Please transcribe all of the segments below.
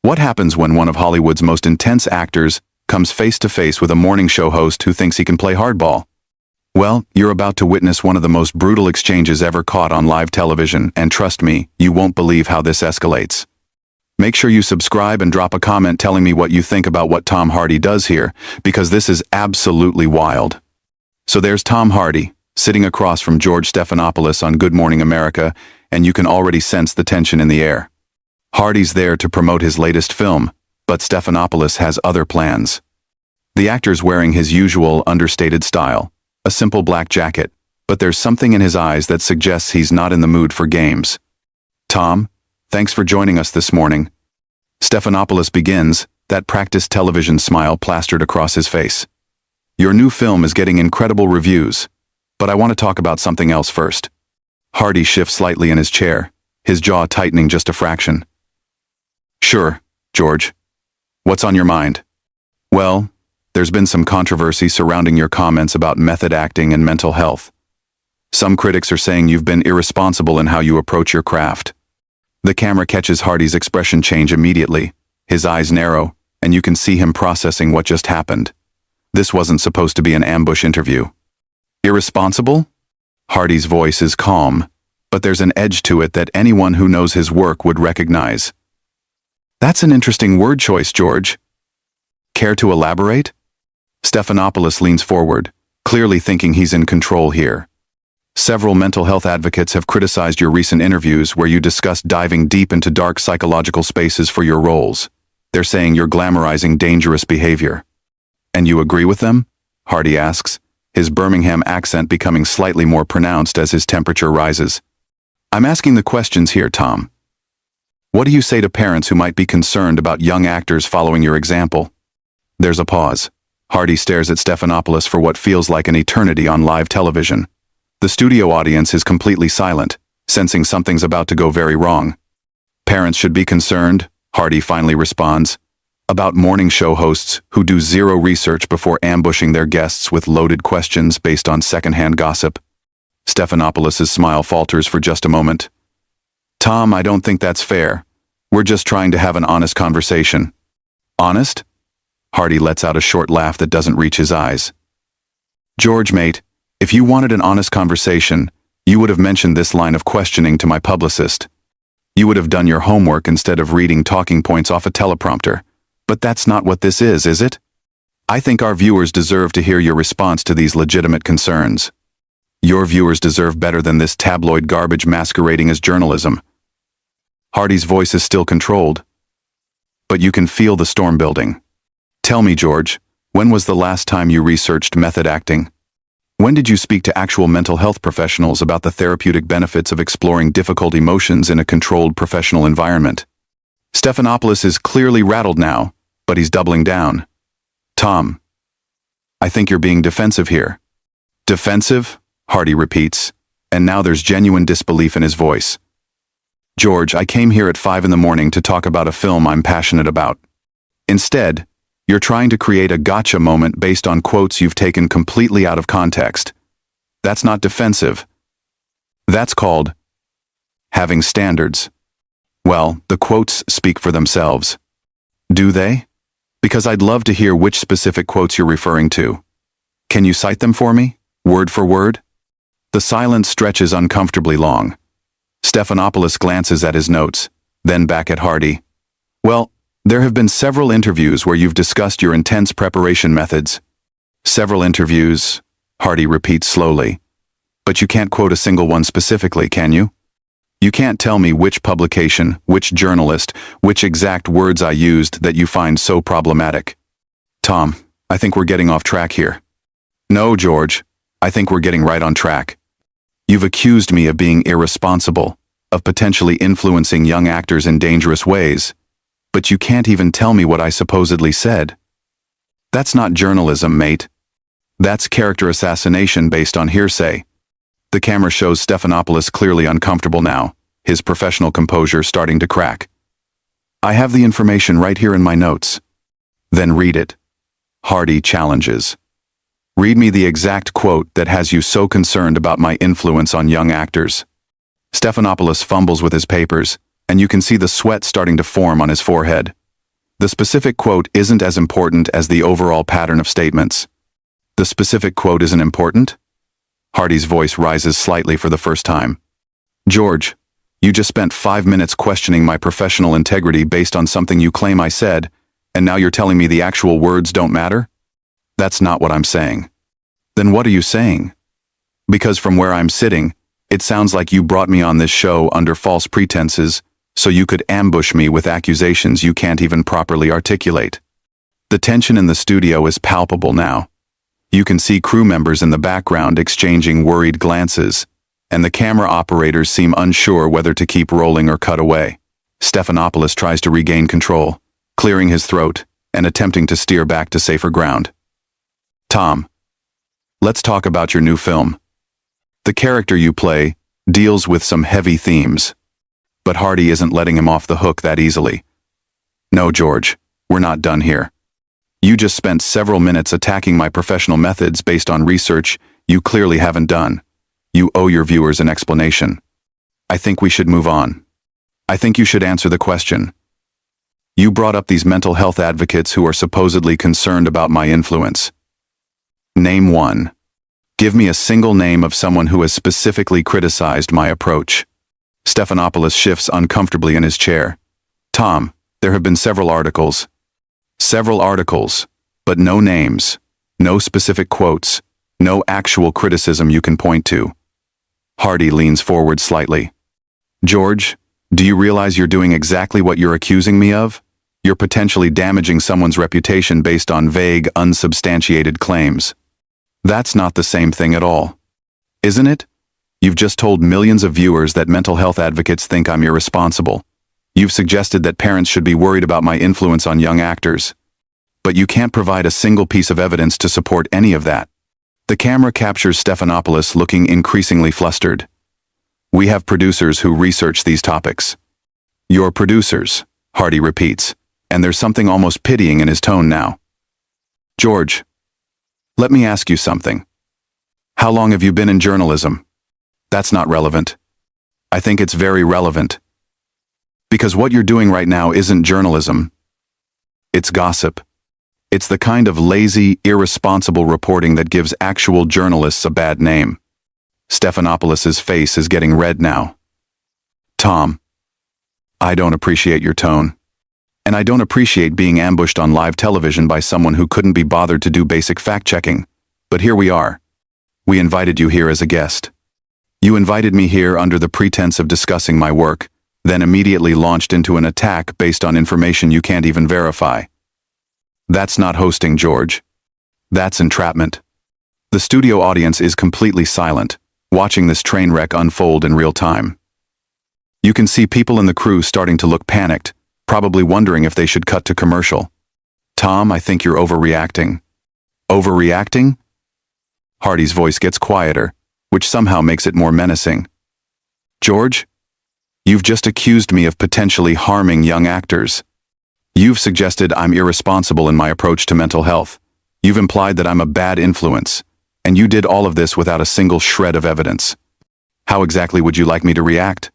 What happens when one of Hollywood's most intense actors comes face to face with a morning show host who thinks he can play hardball? Well, you're about to witness one of the most brutal exchanges ever caught on live television, and trust me, you won't believe how this escalates. Make sure you subscribe and drop a comment telling me what you think about what Tom Hardy does here, because this is absolutely wild. So there's Tom Hardy, sitting across from George Stephanopoulos on Good Morning America, and you can already sense the tension in the air. Hardy's there to promote his latest film, but Stephanopoulos has other plans. The actor's wearing his usual understated style, a simple black jacket, but there's something in his eyes that suggests he's not in the mood for games. Tom, thanks for joining us this morning. Stephanopoulos begins, that practiced television smile plastered across his face. Your new film is getting incredible reviews, but I want to talk about something else first. Hardy shifts slightly in his chair, his jaw tightening just a fraction. Sure, George. What's on your mind? Well, there's been some controversy surrounding your comments about method acting and mental health. Some critics are saying you've been irresponsible in how you approach your craft. The camera catches Hardy's expression change immediately. His eyes narrow, and you can see him processing what just happened. This wasn't supposed to be an ambush interview. Irresponsible? Hardy's voice is calm, but there's an edge to it that anyone who knows his work would recognize. That's an interesting word choice, George. Care to elaborate? Stephanopoulos leans forward, clearly thinking he's in control here. Several mental health advocates have criticized your recent interviews where you discussed diving deep into dark psychological spaces for your roles. They're saying you're glamorizing dangerous behavior. And you agree with them? Hardy asks, his Birmingham accent becoming slightly more pronounced as his temperature rises. I'm asking the questions here, Tom. What do you say to parents who might be concerned about young actors following your example? There's a pause. Hardy stares at Stephanopoulos for what feels like an eternity on live television. The studio audience is completely silent, sensing something's about to go very wrong. Parents should be concerned, Hardy finally responds, about morning show hosts who do zero research before ambushing their guests with loaded questions based on secondhand gossip. Stephanopoulos' smile falters for just a moment. Tom, I don't think that's fair. We're just trying to have an honest conversation. Honest? Hardy lets out a short laugh that doesn't reach his eyes. George, mate, if you wanted an honest conversation, you would have mentioned this line of questioning to my publicist. You would have done your homework instead of reading talking points off a teleprompter. But that's not what this is it? I think our viewers deserve to hear your response to these legitimate concerns. Your viewers deserve better than this tabloid garbage masquerading as journalism. Hardy's voice is still controlled, but you can feel the storm building. Tell me, George, when was the last time you researched method acting? When did you speak to actual mental health professionals about the therapeutic benefits of exploring difficult emotions in a controlled professional environment? Stephanopoulos is clearly rattled now, but he's doubling down. Tom, I think you're being defensive here. Defensive? Hardy repeats, and now there's genuine disbelief in his voice. George, I came here at 5 a.m. to talk about a film I'm passionate about. Instead, you're trying to create a gotcha moment based on quotes you've taken completely out of context. That's not defensive. That's called having standards. Well, the quotes speak for themselves. Do they? Because I'd love to hear which specific quotes you're referring to. Can you cite them for me, word for word? The silence stretches uncomfortably long. Stephanopoulos glances at his notes, then back at Hardy. Well, there have been several interviews where you've discussed your intense preparation methods. Several interviews, Hardy repeats slowly. But you can't quote a single one specifically, can you? You can't tell me which publication, which journalist, which exact words I used that you find so problematic. Tom, I think we're getting off track here. No, George, I think we're getting right on track. You've accused me of being irresponsible, of potentially influencing young actors in dangerous ways, but you can't even tell me what I supposedly said. That's not journalism, mate. That's character assassination based on hearsay. The camera shows Stephanopoulos clearly uncomfortable now, his professional composure starting to crack. I have the information right here in my notes. Then read it. Hardy challenges. Read me the exact quote that has you so concerned about my influence on young actors. Stephanopoulos fumbles with his papers, and you can see the sweat starting to form on his forehead. The specific quote isn't as important as the overall pattern of statements. The specific quote isn't important? Hardy's voice rises slightly for the first time. George, you just spent 5 minutes questioning my professional integrity based on something you claim I said, and now you're telling me the actual words don't matter? That's not what I'm saying. Then what are you saying? Because from where I'm sitting, it sounds like you brought me on this show under false pretenses, so you could ambush me with accusations you can't even properly articulate. The tension in the studio is palpable now. You can see crew members in the background exchanging worried glances, and the camera operators seem unsure whether to keep rolling or cut away. Stephanopoulos tries to regain control, clearing his throat and attempting to steer back to safer ground. Tom, let's talk about your new film. The character you play deals with some heavy themes, but Hardy isn't letting him off the hook that easily. No, George, we're not done here. You just spent several minutes attacking my professional methods based on research you clearly haven't done. You owe your viewers an explanation. I think we should move on. I think you should answer the question. You brought up these mental health advocates who are supposedly concerned about my influence. Name one. Give me a single name of someone who has specifically criticized my approach. Stephanopoulos shifts uncomfortably in his chair. Tom, there have been several articles. Several articles, but no names, no specific quotes, no actual criticism you can point to. Hardy leans forward slightly. George, do you realize you're doing exactly what you're accusing me of? You're potentially damaging someone's reputation based on vague, unsubstantiated claims. That's not the same thing at all. Isn't it? You've just told millions of viewers that mental health advocates think I'm irresponsible. You've suggested that parents should be worried about my influence on young actors. But you can't provide a single piece of evidence to support any of that. The camera captures Stephanopoulos looking increasingly flustered. We have producers who research these topics. Your producers, Hardy repeats, and there's something almost pitying in his tone now. George, let me ask you something. How long have you been in journalism? That's not relevant. I think it's very relevant. Because what you're doing right now isn't journalism. It's gossip. It's the kind of lazy, irresponsible reporting that gives actual journalists a bad name. Stephanopoulos' face is getting red now. Tom, I don't appreciate your tone. And I don't appreciate being ambushed on live television by someone who couldn't be bothered to do basic fact-checking. But here we are. We invited you here as a guest. You invited me here under the pretense of discussing my work, then immediately launched into an attack based on information you can't even verify. That's not hosting, George. That's entrapment. The studio audience is completely silent, watching this train wreck unfold in real time. You can see people in the crew starting to look panicked, probably wondering if they should cut to commercial. Tom, I think you're overreacting. Overreacting? Hardy's voice gets quieter, which somehow makes it more menacing. George, you've just accused me of potentially harming young actors. You've suggested I'm irresponsible in my approach to mental health. You've implied that I'm a bad influence, and you did all of this without a single shred of evidence. How exactly would you like me to react?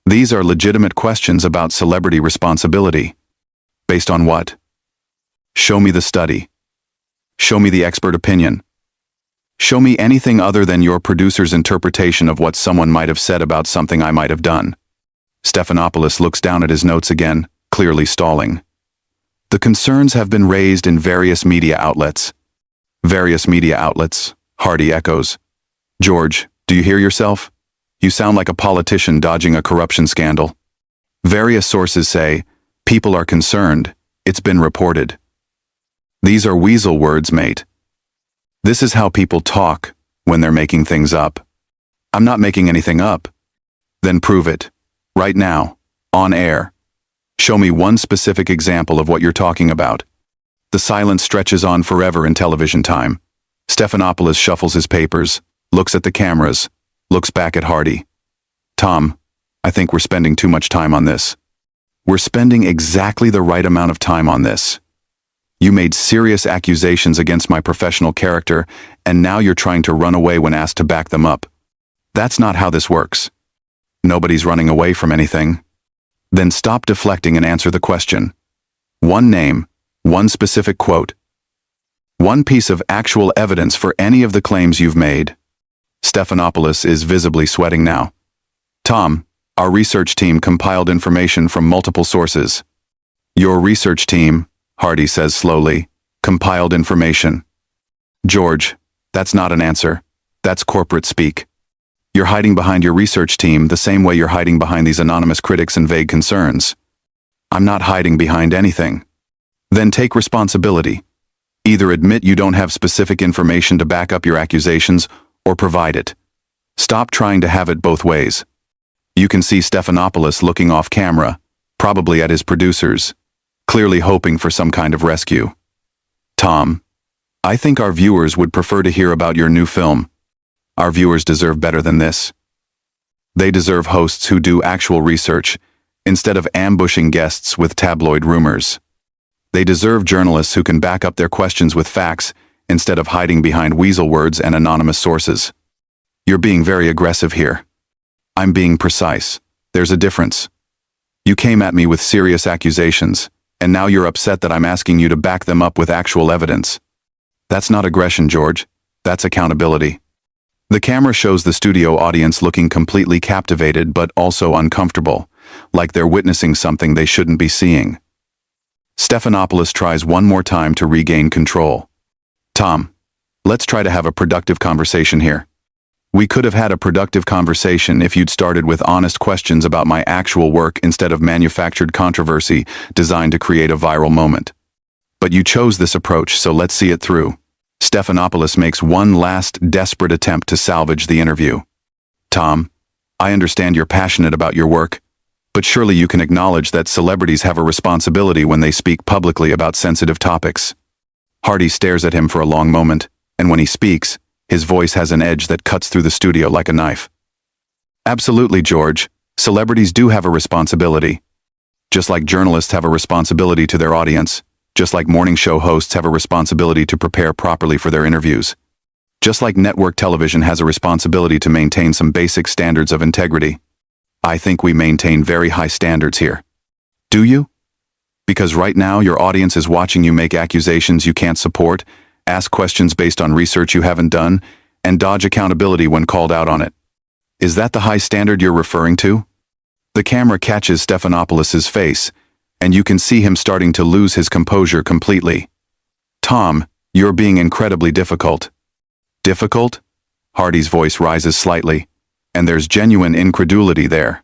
These are legitimate questions about celebrity responsibility. Based on what? Show me the study. Show me the expert opinion. Show me anything other than your producer's interpretation of what someone might have said about something I might have done. Stephanopoulos looks down at his notes again, clearly stalling. The concerns have been raised in various media outlets. Various media outlets, Hardy echoes. George, do you hear yourself? You sound like a politician dodging a corruption scandal. Various sources say, people are concerned, it's been reported. These are weasel words, mate. This is how people talk when they're making things up. I'm not making anything up. Then prove it. Right now. On air. Show me one specific example of what you're talking about. The silence stretches on forever in television time. Stephanopoulos shuffles his papers, looks at the cameras, looks back at Hardy. Tom, I think we're spending too much time on this. We're spending exactly the right amount of time on this. You made serious accusations against my professional character, and now you're trying to run away when asked to back them up. That's not how this works. Nobody's running away from anything. Then stop deflecting and answer the question. One name, one specific quote. One piece of actual evidence for any of the claims you've made. Stephanopoulos is visibly sweating now. Tom, our research team compiled information from multiple sources. Your research team, Hardy says slowly, compiled information. George, that's not an answer. That's corporate speak. You're hiding behind your research team the same way you're hiding behind these anonymous critics and vague concerns. I'm not hiding behind anything. Then take responsibility. Either admit you don't have specific information to back up your accusations, or provide it. Stop trying to have it both ways. You can see Stephanopoulos looking off camera, probably at his producers, clearly hoping for some kind of rescue. Tom, I think our viewers would prefer to hear about your new film. Our viewers deserve better than this. They deserve hosts who do actual research, instead of ambushing guests with tabloid rumors. They deserve journalists who can back up their questions with facts, instead of hiding behind weasel words and anonymous sources. You're being very aggressive here. I'm being precise. There's a difference. You came at me with serious accusations, and now you're upset that I'm asking you to back them up with actual evidence. That's not aggression, George. That's accountability. The camera shows the studio audience looking completely captivated but also uncomfortable, like they're witnessing something they shouldn't be seeing. Stephanopoulos tries one more time to regain control. Tom, let's try to have a productive conversation here. We could have had a productive conversation if you'd started with honest questions about my actual work instead of manufactured controversy designed to create a viral moment. But you chose this approach, so let's see it through. Stephanopoulos makes one last desperate attempt to salvage the interview. Tom, I understand you're passionate about your work, but surely you can acknowledge that celebrities have a responsibility when they speak publicly about sensitive topics. Hardy stares at him for a long moment, and when he speaks, his voice has an edge that cuts through the studio like a knife. Absolutely, George. Celebrities do have a responsibility. Just like journalists have a responsibility to their audience, just like morning show hosts have a responsibility to prepare properly for their interviews. Just like network television has a responsibility to maintain some basic standards of integrity. I think we maintain very high standards here. Do you? Because right now your audience is watching you make accusations you can't support, ask questions based on research you haven't done, and dodge accountability when called out on it. Is that the high standard you're referring to? The camera catches Stephanopoulos' face, and you can see him starting to lose his composure completely. Tom, you're being incredibly difficult. Difficult? Hardy's voice rises slightly, and there's genuine incredulity there.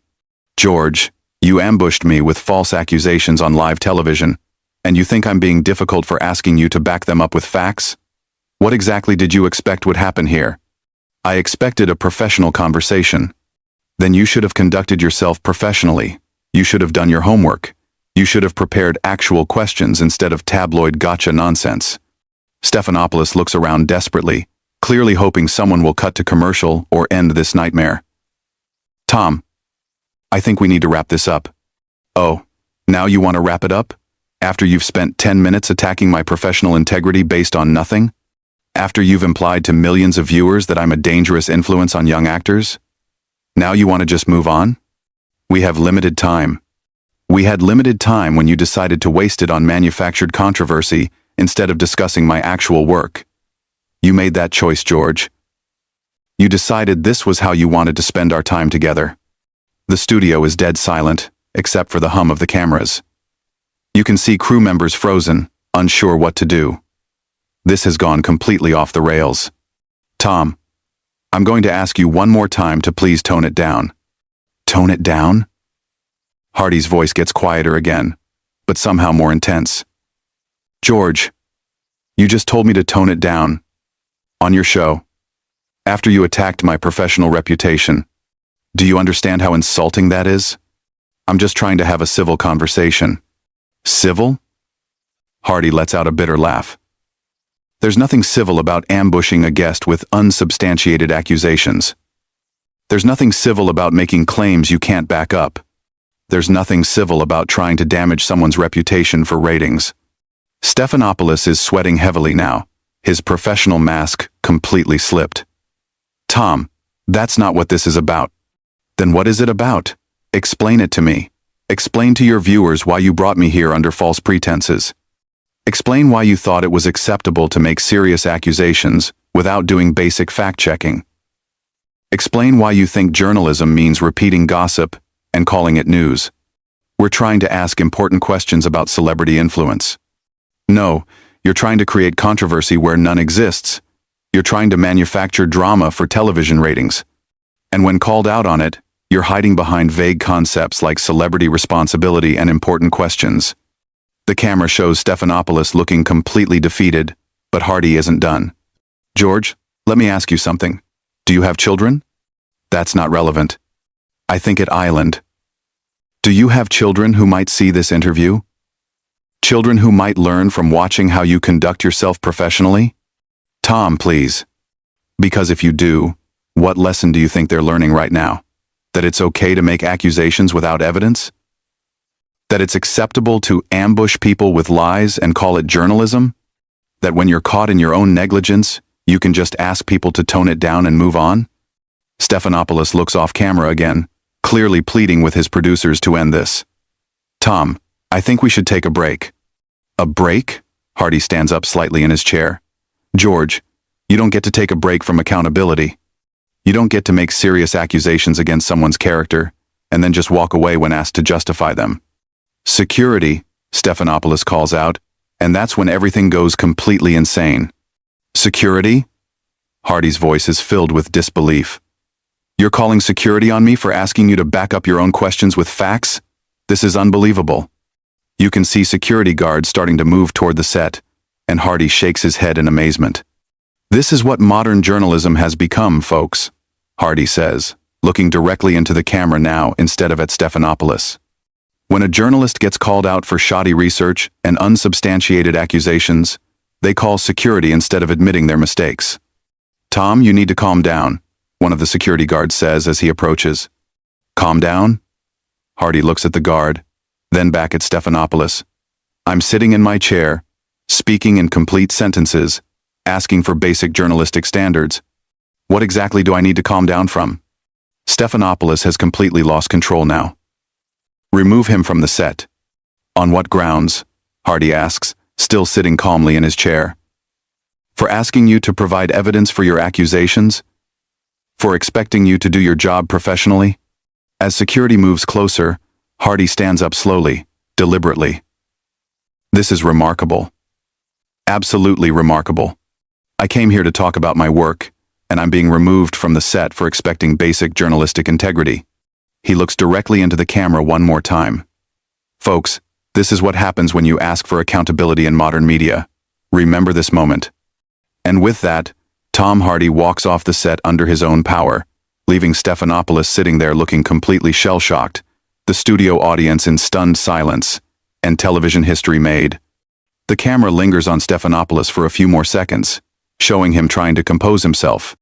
George, you ambushed me with false accusations on live television, and you think I'm being difficult for asking you to back them up with facts? What exactly did you expect would happen here? I expected a professional conversation. Then you should have conducted yourself professionally. You should have done your homework. You should have prepared actual questions instead of tabloid gotcha nonsense. Stephanopoulos looks around desperately, clearly hoping someone will cut to commercial or end this nightmare. Tom, I think we need to wrap this up. Oh, now you want to wrap it up? After you've spent 10 minutes attacking my professional integrity based on nothing? After you've implied to millions of viewers that I'm a dangerous influence on young actors? Now you want to just move on? We have limited time. We had limited time when you decided to waste it on manufactured controversy instead of discussing my actual work. You made that choice, George. You decided this was how you wanted to spend our time together. The studio is dead silent, except for the hum of the cameras. You can see crew members frozen, unsure what to do. This has gone completely off the rails. Tom, I'm going to ask you one more time to please tone it down. Tone it down? Hardy's voice gets quieter again, but somehow more intense. George, you just told me to tone it down. On your show. After you attacked my professional reputation. Do you understand how insulting that is? I'm just trying to have a civil conversation. Civil? Hardy lets out a bitter laugh. There's nothing civil about ambushing a guest with unsubstantiated accusations. There's nothing civil about making claims you can't back up. There's nothing civil about trying to damage someone's reputation for ratings. Stephanopoulos is sweating heavily now, his professional mask completely slipped. Tom, that's not what this is about. Then what is it about? Explain it to me. Explain to your viewers why you brought me here under false pretenses. Explain why you thought it was acceptable to make serious accusations without doing basic fact-checking. Explain why you think journalism means repeating gossip and calling it news. We're trying to ask important questions about celebrity influence. No, you're trying to create controversy where none exists. You're trying to manufacture drama for television ratings. And when called out on it, you're hiding behind vague concepts like celebrity responsibility and important questions. The camera shows Stephanopoulos looking completely defeated, but Hardy isn't done. George, let me ask you something. Do you have children? That's not relevant. I think at Island. Do you have children who might see this interview? Children who might learn from watching how you conduct yourself professionally? Tom, please. Because if you do, what lesson do you think they're learning right now? That it's okay to make accusations without evidence? That it's acceptable to ambush people with lies and call it journalism? That when you're caught in your own negligence, you can just ask people to tone it down and move on? Stephanopoulos looks off camera again, clearly pleading with his producers to end this. Tom, I think we should take a break. A break? Hardy stands up slightly in his chair. George, you don't get to take a break from accountability. You don't get to make serious accusations against someone's character and then just walk away when asked to justify them. Security, Stephanopoulos calls out, and that's when everything goes completely insane. Security? Hardy's voice is filled with disbelief. You're calling security on me for asking you to back up your own questions with facts? This is unbelievable. You can see security guards starting to move toward the set, and Hardy shakes his head in amazement. This is what modern journalism has become, folks, Hardy says, looking directly into the camera now instead of at Stephanopoulos. When a journalist gets called out for shoddy research and unsubstantiated accusations, they call security instead of admitting their mistakes. Tom, you need to calm down, one of the security guards says as he approaches. Calm down? Hardy looks at the guard, then back at Stephanopoulos. I'm sitting in my chair, speaking in complete sentences, asking for basic journalistic standards. What exactly do I need to calm down from? Stephanopoulos has completely lost control now. Remove him from the set. On what grounds? Hardy asks, still sitting calmly in his chair. For asking you to provide evidence for your accusations? For expecting you to do your job professionally? As security moves closer, Hardy stands up slowly, deliberately. This is remarkable. Absolutely remarkable. I came here to talk about my work, and I'm being removed from the set for expecting basic journalistic integrity. He looks directly into the camera one more time. Folks, this is what happens when you ask for accountability in modern media. Remember this moment. And with that, Tom Hardy walks off the set under his own power, leaving Stephanopoulos sitting there looking completely shell-shocked, the studio audience in stunned silence, and television history made. The camera lingers on Stephanopoulos for a few more seconds, showing him trying to compose himself,